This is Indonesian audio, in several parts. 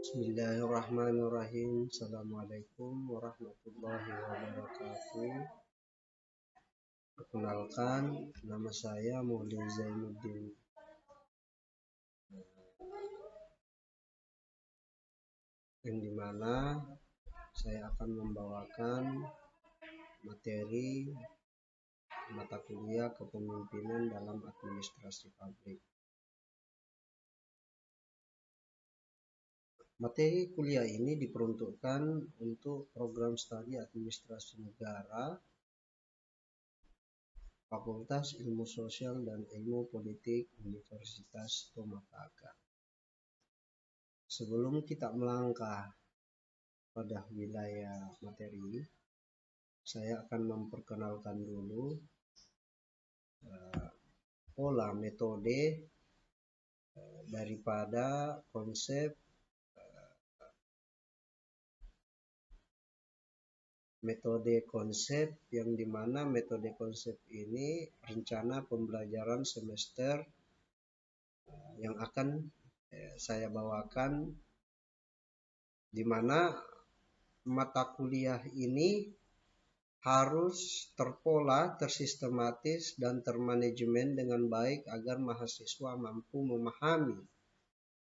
Bismillahirrahmanirrahim. Assalamualaikum warahmatullahi wabarakatuh. Perkenalkan, nama saya Maulid Zainuddin, yang dimana saya akan membawakan materi mata kuliah kepemimpinan dalam administrasi publik. Materi kuliah ini diperuntukkan untuk program studi administrasi negara, Fakultas Ilmu Sosial dan Ilmu Politik Universitas Tomataka. Sebelum kita melangkah pada wilayah materi, saya akan memperkenalkan dulu pola metode daripada konsep yang dimana metode konsep ini rencana pembelajaran semester yang akan saya bawakan, dimana mata kuliah ini harus terpola, tersistematis, dan termanajemen dengan baik agar mahasiswa mampu memahami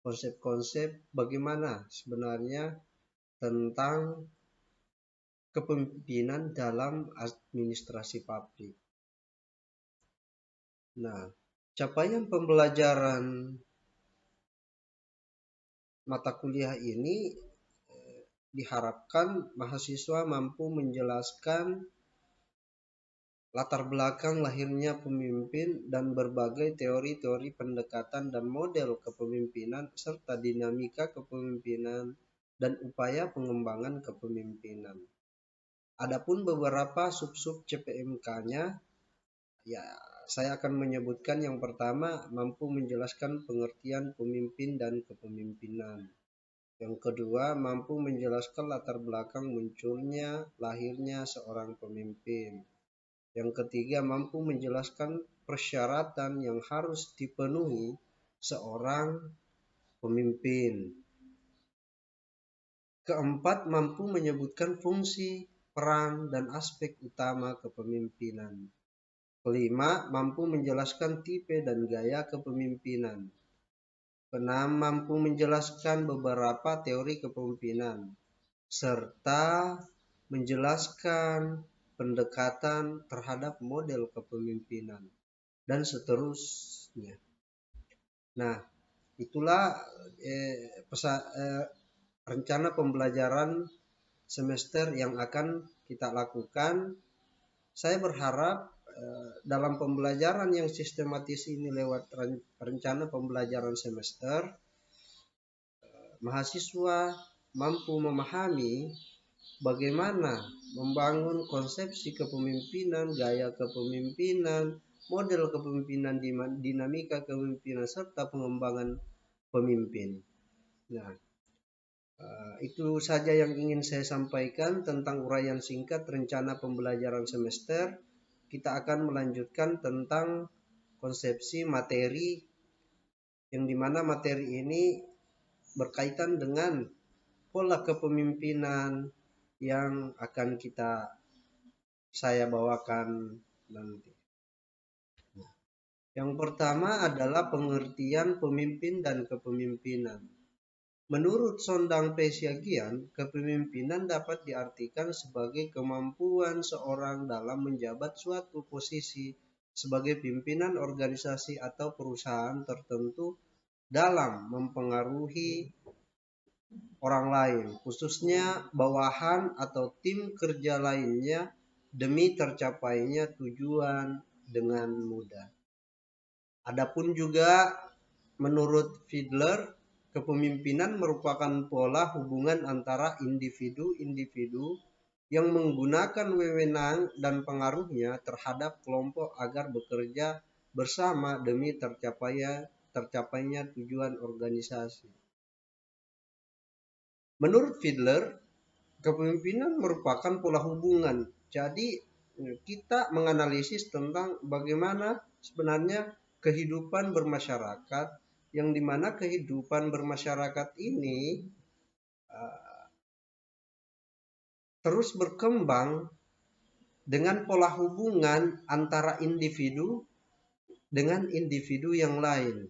konsep-konsep bagaimana sebenarnya tentang kepemimpinan dalam administrasi publik. Nah, capaian pembelajaran mata kuliah ini diharapkan mahasiswa mampu menjelaskan latar belakang lahirnya pemimpin dan berbagai teori-teori pendekatan dan model kepemimpinan serta dinamika kepemimpinan dan upaya pengembangan kepemimpinan. Adapun beberapa sub-sub CPMK-nya, ya saya akan menyebutkan yang pertama, mampu menjelaskan pengertian pemimpin dan kepemimpinan. Yang kedua, mampu menjelaskan latar belakang munculnya, lahirnya seorang pemimpin. Yang ketiga, mampu menjelaskan persyaratan yang harus dipenuhi seorang pemimpin. Keempat, mampu menyebutkan fungsi, peran, dan aspek utama kepemimpinan. Kelima, mampu menjelaskan tipe dan gaya kepemimpinan. Keenam, mampu menjelaskan beberapa teori kepemimpinan, serta menjelaskan pendekatan terhadap model kepemimpinan, dan seterusnya. Nah, itulah rencana pembelajaran semester yang akan kita lakukan. Saya berharap dalam pembelajaran yang sistematis ini lewat rencana pembelajaran semester, mahasiswa mampu memahami bagaimana membangun konsepsi kepemimpinan, gaya kepemimpinan, model kepemimpinan, dinamika kepemimpinan, serta pengembangan pemimpin. Nah, itu saja yang ingin saya sampaikan tentang uraian singkat rencana pembelajaran semester. Kita akan melanjutkan tentang konsepsi materi, yang dimana materi ini berkaitan dengan pola kepemimpinan yang akan saya bawakan nanti. Yang pertama adalah pengertian pemimpin dan kepemimpinan. Menurut Sondang P. Siagian, kepemimpinan dapat diartikan sebagai kemampuan seorang dalam menjabat suatu posisi sebagai pimpinan organisasi atau perusahaan tertentu dalam mempengaruhi orang lain, khususnya bawahan atau tim kerja lainnya demi tercapainya tujuan dengan mudah. Adapun juga menurut Fiedler, kepemimpinan merupakan pola hubungan antara individu-individu yang menggunakan wewenang dan pengaruhnya terhadap kelompok agar bekerja bersama demi tercapainya tujuan organisasi. Menurut Fiedler, kepemimpinan merupakan pola hubungan. Jadi kita menganalisis tentang bagaimana sebenarnya kehidupan bermasyarakat, yang dimana kehidupan bermasyarakat ini terus berkembang dengan pola hubungan antara individu dengan individu yang lain,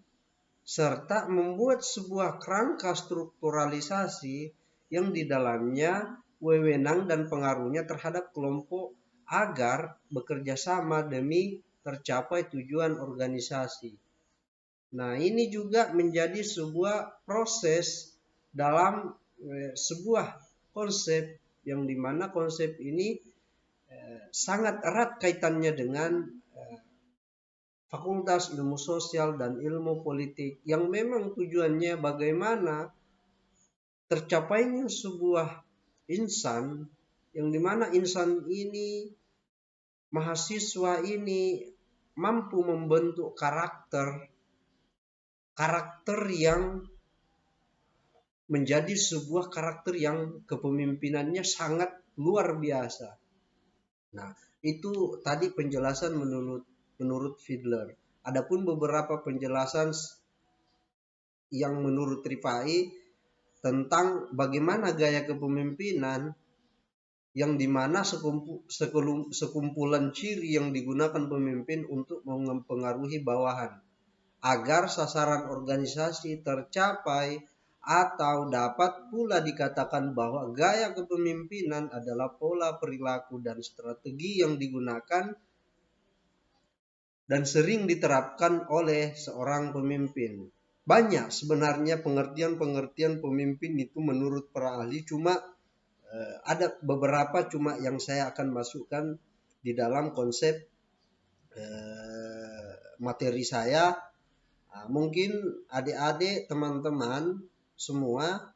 serta membuat sebuah kerangka strukturalisasi yang di dalamnya wewenang dan pengaruhnya terhadap kelompok agar bekerja sama demi tercapai tujuan organisasi. Nah, ini juga menjadi sebuah proses dalam sebuah konsep yang dimana konsep ini sangat erat kaitannya dengan Fakultas Ilmu Sosial dan Ilmu Politik yang memang tujuannya bagaimana tercapainya sebuah insan yang dimana insan ini, mahasiswa ini mampu membentuk karakter yang menjadi sebuah karakter yang kepemimpinannya sangat luar biasa. Nah, itu tadi penjelasan menurut Fiedler. Adapun beberapa penjelasan yang menurut Rifai tentang bagaimana gaya kepemimpinan yang dimana sekumpulan ciri yang digunakan pemimpin untuk mempengaruhi bawahan agar sasaran organisasi tercapai, atau dapat pula dikatakan bahwa gaya kepemimpinan adalah pola perilaku dan strategi yang digunakan dan sering diterapkan oleh seorang pemimpin. Banyak sebenarnya pengertian-pengertian pemimpin itu menurut para ahli, cuma ada beberapa cuma yang saya akan masukkan di dalam konsep materi saya. Mungkin adik-adik, teman-teman semua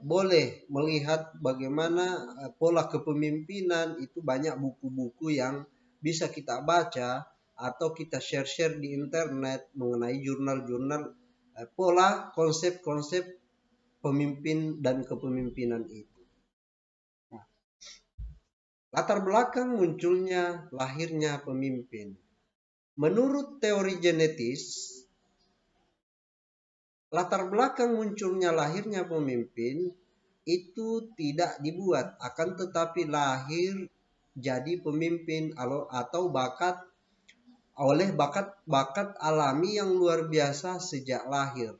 boleh melihat bagaimana pola kepemimpinan itu, banyak buku-buku yang bisa kita baca atau kita share-share di internet mengenai jurnal-jurnal pola konsep-konsep pemimpin dan kepemimpinan itu. Nah, latar belakang munculnya lahirnya pemimpin. Menurut teori genetis, latar belakang munculnya lahirnya pemimpin itu tidak dibuat, akan tetapi lahir jadi pemimpin atau oleh bakat alami yang luar biasa sejak lahir.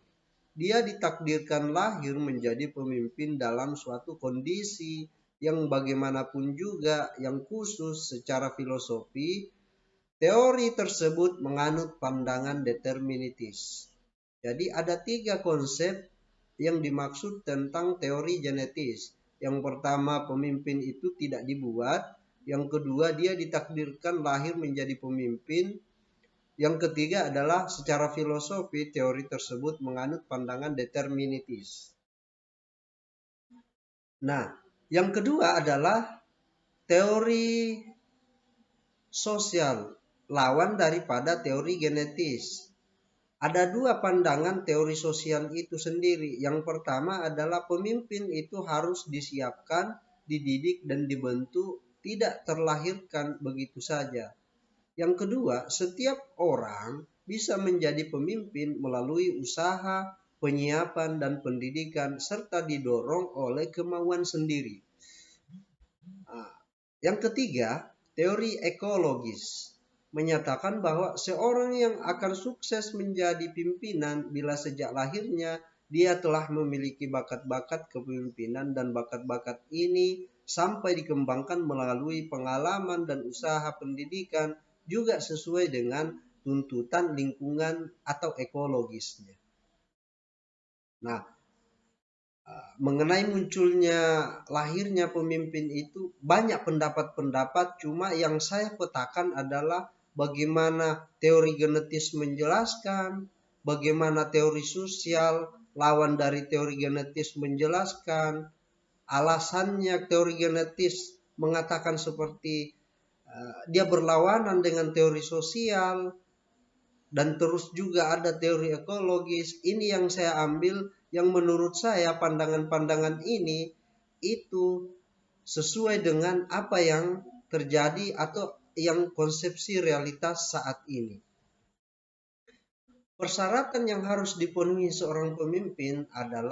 Dia ditakdirkan lahir menjadi pemimpin dalam suatu kondisi yang bagaimanapun juga yang khusus secara filosofi. Teori tersebut menganut pandangan deterministis. Jadi ada 3 konsep yang dimaksud tentang teori genetis. Yang pertama, pemimpin itu tidak dibuat. Yang kedua, dia ditakdirkan lahir menjadi pemimpin. Yang ketiga adalah secara filosofi teori tersebut menganut pandangan deterministis. Nah, yang kedua adalah teori sosial, lawan daripada teori genetis. Ada 2 pandangan teori sosial itu sendiri. Yang pertama adalah pemimpin itu harus disiapkan, dididik, dan dibentuk, tidak terlahirkan begitu saja. Yang kedua, setiap orang bisa menjadi pemimpin melalui usaha, penyiapan, dan pendidikan, serta didorong oleh kemauan sendiri. Yang ketiga, teori ekologis menyatakan bahwa seorang yang akan sukses menjadi pimpinan bila sejak lahirnya dia telah memiliki bakat-bakat kepemimpinan, dan bakat-bakat ini sampai dikembangkan melalui pengalaman dan usaha pendidikan juga sesuai dengan tuntutan lingkungan atau ekologisnya. Nah, mengenai munculnya lahirnya pemimpin itu banyak pendapat-pendapat, cuma yang saya petakan adalah bagaimana teori genetis menjelaskan, bagaimana teori sosial lawan dari teori genetis menjelaskan, alasannya teori genetis mengatakan seperti dia berlawanan dengan teori sosial, dan terus juga ada teori ekologis. Ini yang saya ambil, yang menurut saya pandangan-pandangan ini itu sesuai dengan apa yang terjadi atau yang konsepsi realitas saat ini. Persyaratan yang harus dipenuhi seorang pemimpin adalah